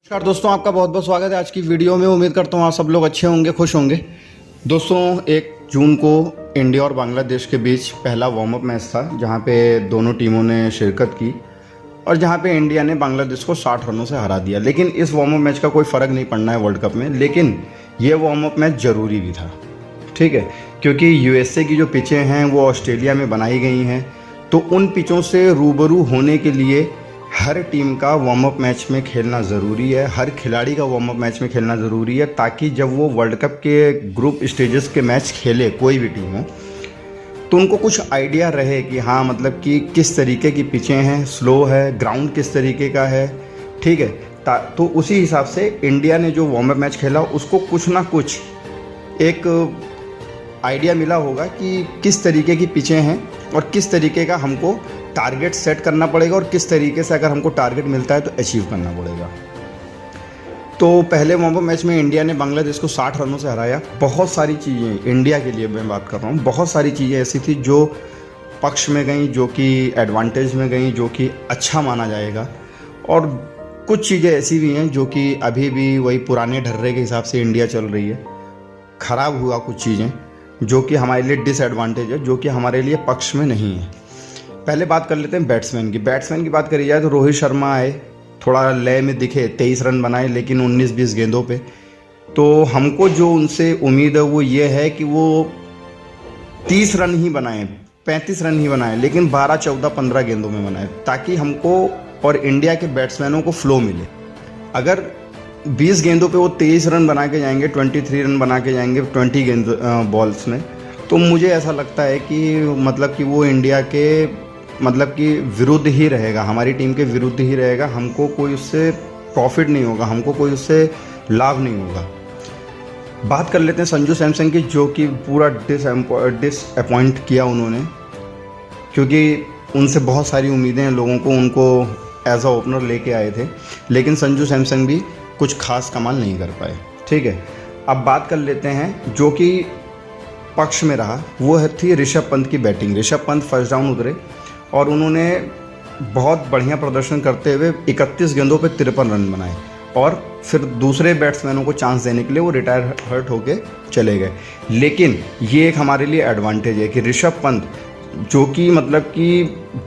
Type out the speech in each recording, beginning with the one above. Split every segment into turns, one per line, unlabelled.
नमस्कार दोस्तों, आपका बहुत बहुत स्वागत है आज की वीडियो में। उम्मीद करता हूँ आप सब लोग अच्छे होंगे, खुश होंगे। दोस्तों 1 जून को इंडिया और बांग्लादेश के बीच पहला वार्म अप मैच था, जहाँ पे दोनों टीमों ने शिरकत की और जहाँ पे इंडिया ने बांग्लादेश को 60 रनों से हरा दिया। लेकिन इस वार्म अप मैच का कोई फ़र्क नहीं पड़ना है वर्ल्ड कप में, लेकिन ये वार्म अप मैच ज़रूरी भी था, ठीक है, क्योंकि यूएसए की जो पिचें हैं वो ऑस्ट्रेलिया में बनाई गई हैं। तो उन पिचों से रूबरू होने के लिए हर टीम का वार्म अप मैच में खेलना ज़रूरी है, हर खिलाड़ी का वार्म अप मैच में खेलना ज़रूरी है, ताकि जब वो वर्ल्ड कप के ग्रुप स्टेजेस के मैच खेले, कोई भी टीम हो, तो उनको कुछ आइडिया रहे कि हाँ मतलब कि किस तरीके की पिचें हैं, स्लो है, ग्राउंड किस तरीके का है, ठीक है। तो उसी हिसाब से इंडिया ने जो वार्म अप मैच खेला उसको कुछ ना कुछ एक आइडिया मिला होगा कि किस तरीके की पिचें हैं और किस तरीके का हमको टारगेट सेट करना पड़ेगा और किस तरीके से अगर हमको टारगेट मिलता है तो अचीव करना पड़ेगा। तो पहले वार्म अप मैच में इंडिया ने बांग्लादेश को 60 रनों से हराया। बहुत सारी चीज़ें इंडिया के लिए मैं बात कर रहा हूँ, बहुत सारी चीज़ें ऐसी थी जो पक्ष में गई, जो कि एडवांटेज में गई, जो कि अच्छा माना जाएगा, और कुछ चीज़ें ऐसी भी हैं जो कि अभी भी वही पुराने ढर्रे के हिसाब से इंडिया चल रही है। ख़राब हुआ कुछ चीज़ें जो कि हमारे लिए डिसएडवांटेज है, जो कि हमारे लिए पक्ष में नहीं है। पहले बात कर लेते हैं बैट्समैन की बात करी जाए तो रोहित शर्मा आए, थोड़ा लय में दिखे, 23 रन बनाए लेकिन 19-20 गेंदों पे। तो हमको जो उनसे उम्मीद है वो ये है कि वो 30 रन ही बनाएं, 35 रन ही बनाएं, लेकिन 12, 14, 15 गेंदों में बनाएं, ताकि हमको और इंडिया के बैट्समैनों को फ्लो मिले। अगर 20 गेंदों पे वो 23 रन बना के जाएंगे, 23 रन बना के जाएंगे 20 गेंद बॉल्स में, तो मुझे ऐसा लगता है कि मतलब कि वो इंडिया के मतलब कि विरुद्ध ही रहेगा, हमारी टीम के विरुद्ध ही रहेगा। हमको कोई उससे प्रॉफिट नहीं होगा, हमको कोई उससे लाभ नहीं होगा। बात कर लेते हैं संजू सैमसन की, जो कि पूरा डिसअपॉइंट किया उन्होंने, क्योंकि उनसे बहुत सारी उम्मीदें हैं लोगों को, उनको एज अ ओपनर लेके आए थे, लेकिन संजू सैमसन भी कुछ खास कमाल नहीं कर पाए, ठीक है। अब बात कर लेते हैं जो कि पक्ष में रहा, वो थी ऋषभ पंत की batting. Rishabh Pant first down उतरे और उन्होंने बहुत बढ़िया प्रदर्शन करते हुए 31 गेंदों पे 53 रन बनाए, और फिर दूसरे बैट्समैनों को चांस देने के लिए वो रिटायर हर्ट होके चले गए। लेकिन ये एक हमारे लिए एडवांटेज है कि ऋषभ पंत, जो कि मतलब कि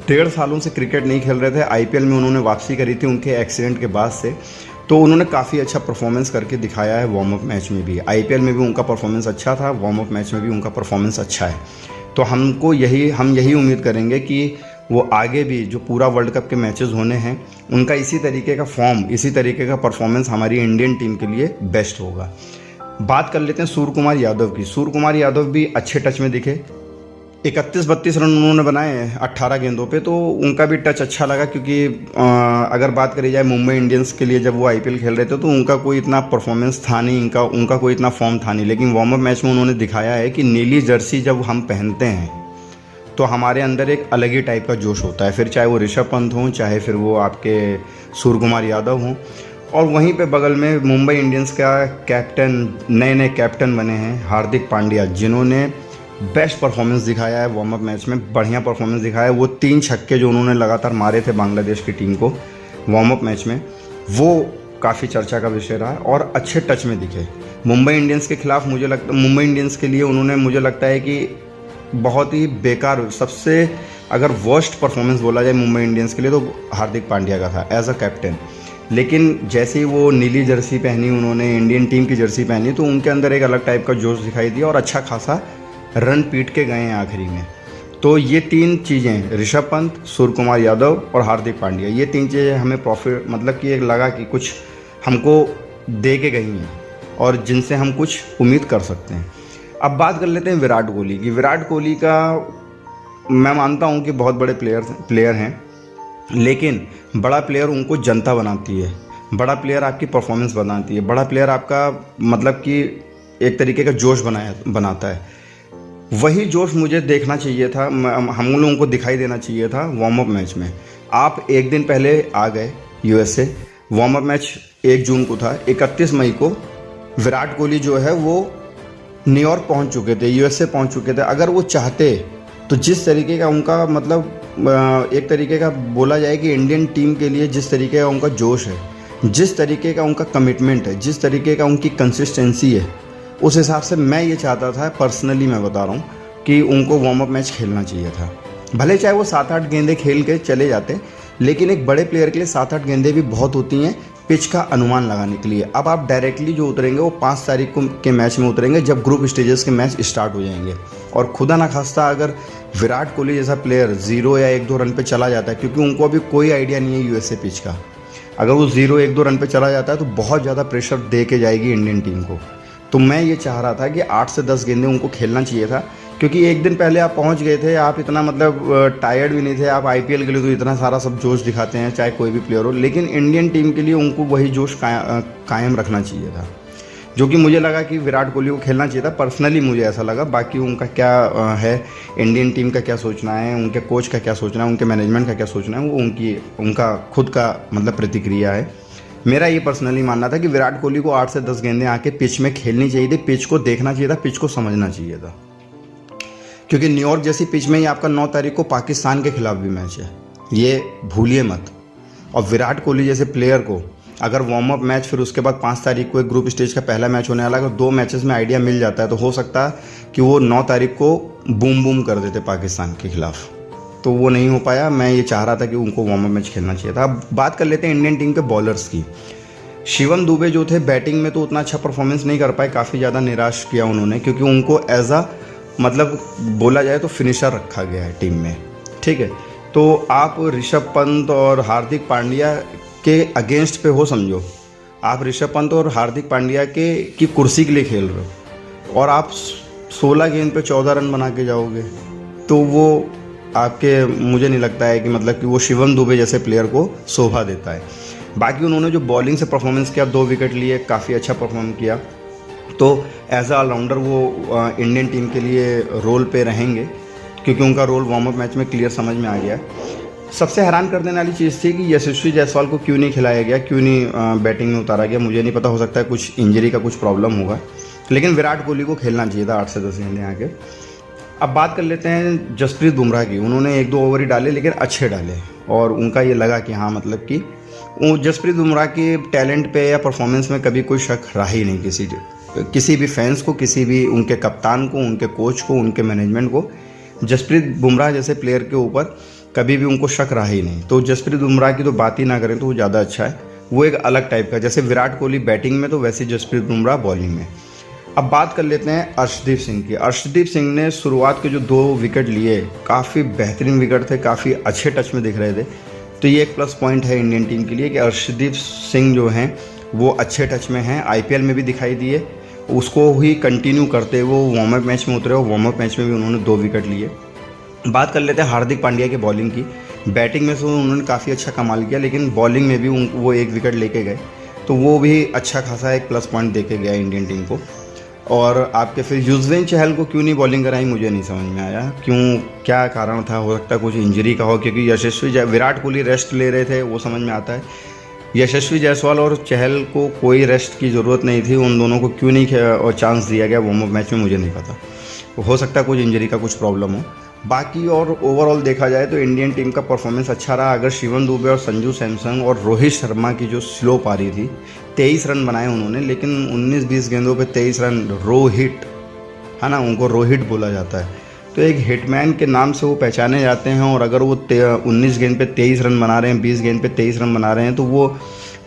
1.5 सालों से क्रिकेट नहीं खेल रहे थे, आईपीएल में उन्होंने वापसी करी थी उनके एक्सीडेंट के बाद से, तो उन्होंने काफ़ी अच्छा परफॉर्मेंस करके दिखाया है वार्म अप मैच में भी। आईपीएल में भी उनका परफॉर्मेंस अच्छा था, वार्म अप मैच में भी उनका परफॉर्मेंस अच्छा है। तो हम यही उम्मीद करेंगे कि वो आगे भी जो पूरा वर्ल्ड कप के मैचेस होने हैं उनका इसी तरीके का फॉर्म, इसी तरीके का परफॉर्मेंस हमारी इंडियन टीम के लिए बेस्ट होगा। बात कर लेते हैं सूर्य कुमार यादव की। सूर्य कुमार यादव भी अच्छे टच में दिखे, 31-32 रन उन्होंने बनाए हैं 18 गेंदों पे, तो उनका भी टच अच्छा लगा। क्योंकि अगर बात करी जाए मुंबई इंडियंस के लिए, जब वो आईपीएल खेल रहे थे तो उनका कोई इतना परफॉर्मेंस था नहीं, उनका कोई इतना फॉर्म था नहीं, लेकिन वार्म अप मैच में उन्होंने दिखाया है कि नीली जर्सी जब हम पहनते हैं तो हमारे अंदर एक अलग ही टाइप का जोश होता है, फिर चाहे वो ऋषभ पंत हों, चाहे फिर वो आपके सूर्य कुमार यादव हों। और वहीं पे बगल में मुंबई इंडियंस का कैप्टन, नए कैप्टन बने हैं हार्दिक पांड्या, जिन्होंने बेस्ट परफॉर्मेंस दिखाया है वार्म अप मैच में, बढ़िया परफॉर्मेंस दिखाया है। वो 3 छक्के जो उन्होंने लगातार मारे थे बांग्लादेश की टीम को वार्म अप मैच में, वो काफ़ी चर्चा का विषय रहा और अच्छे टच में दिखे। मुंबई इंडियंस के खिलाफ मुंबई इंडियंस के लिए उन्होंने, मुझे लगता है कि बहुत ही बेकार, सबसे अगर वर्स्ट परफॉर्मेंस बोला जाए मुंबई इंडियंस के लिए तो हार्दिक पांड्या का था एज अ कैप्टन। लेकिन जैसे ही वो नीली जर्सी पहनी, उन्होंने इंडियन टीम की जर्सी पहनी, तो उनके अंदर एक अलग टाइप का जोश दिखाई दिया और अच्छा खासा रन पीट के गए हैं आखिरी में। तो ये 3 चीज़ें, ऋषभ पंत, सूर्य कुमार यादव और हार्दिक पांड्या, ये 3 चीज़ें हमें प्रॉफिट, मतलब कि एक लगा कि कुछ हमको दे के गई हैं और जिनसे हम कुछ उम्मीद कर सकते हैं। अब बात कर लेते हैं विराट कोहली की। विराट कोहली का मैं मानता हूँ कि बहुत बड़े प्लेयर हैं, लेकिन बड़ा प्लेयर उनको जनता बनाती है, बड़ा प्लेयर आपकी परफॉर्मेंस बनाती है, बड़ा प्लेयर आपका मतलब कि एक तरीके का जोश बनाता है। वही जोश मुझे देखना चाहिए था, हम लोगों को दिखाई देना चाहिए था वार्म अप मैच में। आप एक दिन पहले आ गए यूएसए, वार्म अप मैच 1 जून को था, 31 मई को विराट कोहली जो है वो न्यूयॉर्क पहुंच चुके थे, यूएसए पहुंच चुके थे। अगर वो चाहते तो जिस तरीके का उनका मतलब एक तरीके का बोला जाए कि इंडियन टीम के लिए जिस तरीके का उनका जोश है, जिस तरीके का उनका कमिटमेंट है, जिस तरीके का उनकी कंसिस्टेंसी है, उस हिसाब से मैं ये चाहता था, पर्सनली मैं बता रहा हूँ, कि उनको वार्म अप मैच खेलना चाहिए था। भले चाहे वो 7-8 गेंदें खेल के चले जाते, लेकिन एक बड़े प्लेयर के लिए 7-8 गेंदें भी बहुत होती हैं पिच का अनुमान लगाने के लिए। अब आप डायरेक्टली जो उतरेंगे वो 5 तारीख को के मैच में उतरेंगे, जब ग्रुप स्टेजेस के मैच स्टार्ट हो जाएंगे। और खुदा ना खास्ता अगर विराट कोहली जैसा प्लेयर 0 या 1-2 रन पे चला जाता है, क्योंकि उनको अभी कोई आइडिया नहीं है यूएसए पिच का, अगर वो 0-1-2 रन पे चला जाता है तो बहुत ज़्यादा प्रेशर दे के जाएगी इंडियन टीम को। तो मैं ये चाह रहा था कि 8 से 10 गेंदें उनको खेलना चाहिए था, क्योंकि एक दिन पहले आप पहुंच गए थे, आप इतना मतलब टायर्ड भी नहीं थे। आप आईपीएल के लिए तो इतना सारा सब जोश दिखाते हैं, चाहे कोई भी प्लेयर हो, लेकिन इंडियन टीम के लिए उनको वही जोश कायम रखना चाहिए था, जो कि मुझे लगा कि विराट कोहली को खेलना चाहिए था। पर्सनली मुझे ऐसा लगा, बाकी उनका क्या है, इंडियन टीम का क्या सोचना है, उनके कोच का क्या सोचना है, उनके मैनेजमेंट का क्या सोचना है, वो उनका खुद का मतलब प्रतिक्रिया है। मेरा ये पर्सनली मानना था कि विराट कोहली को 8 से 10 गेंदें आके पिच में खेलनी चाहिए थी, पिच को देखना चाहिए था, पिच को समझना चाहिए था, क्योंकि न्यूयॉर्क जैसी पिच में ही आपका 9 तारीख को पाकिस्तान के खिलाफ भी मैच है, ये भूलिए मत। और विराट कोहली जैसे प्लेयर को अगर वार्म अप मैच, फिर उसके बाद 5 तारीख को एक ग्रुप स्टेज का पहला मैच होने वाला, अगर 2 मैचेस में आइडिया मिल जाता है तो हो सकता है कि वो 9 तारीख को बूम बूम कर देते पाकिस्तान के खिलाफ। तो वो नहीं हो पाया। मैं ये चाह रहा था कि उनको वार्म अप मैच खेलना चाहिए था। अब बात कर लेते हैं इंडियन टीम के बॉलर्स की। शिवम दुबे जो थे बैटिंग में तो उतना अच्छा परफॉर्मेंस नहीं कर पाए, काफ़ी ज़्यादा निराश किया उन्होंने, क्योंकि उनको एज अ मतलब बोला जाए तो फिनिशर रखा गया है टीम में, ठीक है। तो आप ऋषभ पंत और हार्दिक पांड्या के अगेंस्ट पे हो, समझो आप ऋषभ पंत और हार्दिक पांड्या की कुर्सी के लिए खेल रहे हो, और आप 16 गेंद पे 14 रन बना के जाओगे, तो वो आपके, मुझे नहीं लगता है कि मतलब कि वो शिवम दुबे जैसे प्लेयर को शोभा देता है। बाकी उन्होंने जो बॉलिंग से परफॉर्मेंस किया, 2 विकेट लिए, काफ़ी अच्छा परफॉर्म किया, तो एज अ ऑलराउंडर वो इंडियन टीम के लिए रोल पे रहेंगे, क्योंकि उनका रोल वार्म अप मैच में क्लियर समझ में आ गया। सबसे हैरान कर देने वाली चीज़ थी कि यशस्वी जायसवाल को क्यों नहीं खिलाया गया, क्यों नहीं बैटिंग में उतारा गया, मुझे नहीं पता, हो सकता है कुछ इंजरी का कुछ प्रॉब्लम होगा, लेकिन विराट कोहली को खेलना चाहिए था 8 से 10 गेंदें आके। अब बात कर लेते हैं जसप्रीत बुमराह की। उन्होंने 1-2 ओवर ही डाले, लेकिन अच्छे डाले, और उनका ये लगा कि हाँ मतलब कि जसप्रीत बुमराह के टैलेंट पे या परफॉर्मेंस में कभी कोई शक रहा ही नहीं किसी भी फैंस को, किसी भी उनके कप्तान को, उनके कोच को, उनके मैनेजमेंट को। जसप्रीत बुमराह जैसे प्लेयर के ऊपर कभी भी उनको शक रहा ही नहीं। तो जसप्रीत बुमराह की तो बात ही ना करें तो वो ज़्यादा अच्छा है, वो एक अलग टाइप का, जैसे विराट कोहली बैटिंग में तो वैसे जसप्रीत बुमराह बॉलिंग में। अब बात कर लेते हैं अर्शदीप सिंह की। अर्शदीप सिंह ने शुरुआत के जो 2 विकेट लिए, काफ़ी बेहतरीन विकेट थे, काफ़ी अच्छे टच में दिख रहे थे। तो ये एक प्लस पॉइंट है इंडियन टीम के लिए कि अर्शदीप सिंह जो हैं वो अच्छे टच में हैं, आईपीएल में भी दिखाई दिए, उसको ही कंटिन्यू करते वो वार्म अप मैच में उतरे, और वार्म अप मैच में भी उन्होंने 2 विकेट लिए। बात कर लेते हैं हार्दिक पांड्या की बॉलिंग की। बैटिंग में तो उन्होंने काफ़ी अच्छा कमाल किया, लेकिन बॉलिंग में भी वो 1 विकेट लेके गए, तो वो भी अच्छा खासा एक प्लस पॉइंट दे के गया इंडियन टीम को। और आपके फिर युजवेंद्र चहल को क्यों नहीं बॉलिंग कराई, मुझे नहीं समझ में आया, क्यों, क्या कारण था, हो सकता है कुछ इंजरी का हो, क्योंकि विराट कोहली रेस्ट ले रहे थे, वो समझ में आता है। यशस्वी जायसवाल और चहल को कोई रेस्ट की ज़रूरत नहीं थी, उन दोनों को क्यों नहीं चांस दिया गया वार्म अप मैच में, मुझे नहीं पता। हो सकता है कुछ इंजरी का कुछ प्रॉब्लम हो। बाकी और ओवरऑल देखा जाए तो इंडियन टीम का परफॉर्मेंस अच्छा रहा। अगर शिवम दुबे और संजू सैमसन और रोहित शर्मा की जो स्लो पारी थी, 23 रन बनाए उन्होंने, लेकिन 19-20 गेंदों पे 23 रन, रोहित है ना, उनको रोहित बोला जाता है, तो एक हिटमैन के नाम से वो पहचाने जाते हैं। और अगर वो 19 गेंद पे 23 रन बना रहे हैं, 20 गेंद पे 23 रन बना रहे हैं, तो वो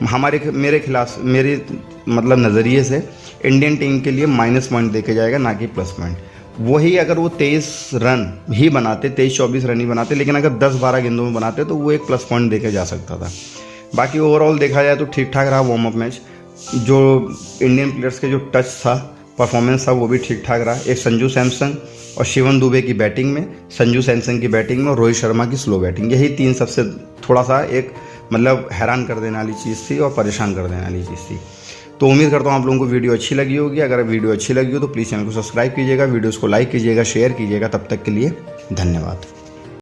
मेरे मतलब नज़रिए से इंडियन टीम के लिए माइनस पॉइंट देके जाएगा, ना कि प्लस पॉइंट। वही अगर वो 23 रन ही बनाते, 23-24 रन ही बनाते, लेकिन अगर 10-12 गेंदों में बनाते तो वो एक प्लस पॉइंट देके जा सकता था। बाकी ओवरऑल देखा जाए तो ठीक ठाक रहा वार्म अप मैच। जो इंडियन प्लेयर्स के जो टच था, परफॉर्मेंस था, वो भी ठीक ठाक रहा। एक संजू सैमसन और शिवम दुबे की बैटिंग में, संजू सैमसन की बैटिंग में और रोहित शर्मा की स्लो बैटिंग, यही 3 सबसे थोड़ा सा एक मतलब हैरान कर देने वाली चीज़ थी और परेशान कर देने वाली चीज़ थी। तो उम्मीद करता हूँ आप लोगों को वीडियो अच्छी लगी होगी। अगर वीडियो अच्छी लगी हो तो प्लीज़ चैनल को सब्सक्राइब कीजिएगा, वीडियोज़ को लाइक कीजिएगा, शेयर कीजिएगा। तब तक के लिए धन्यवाद।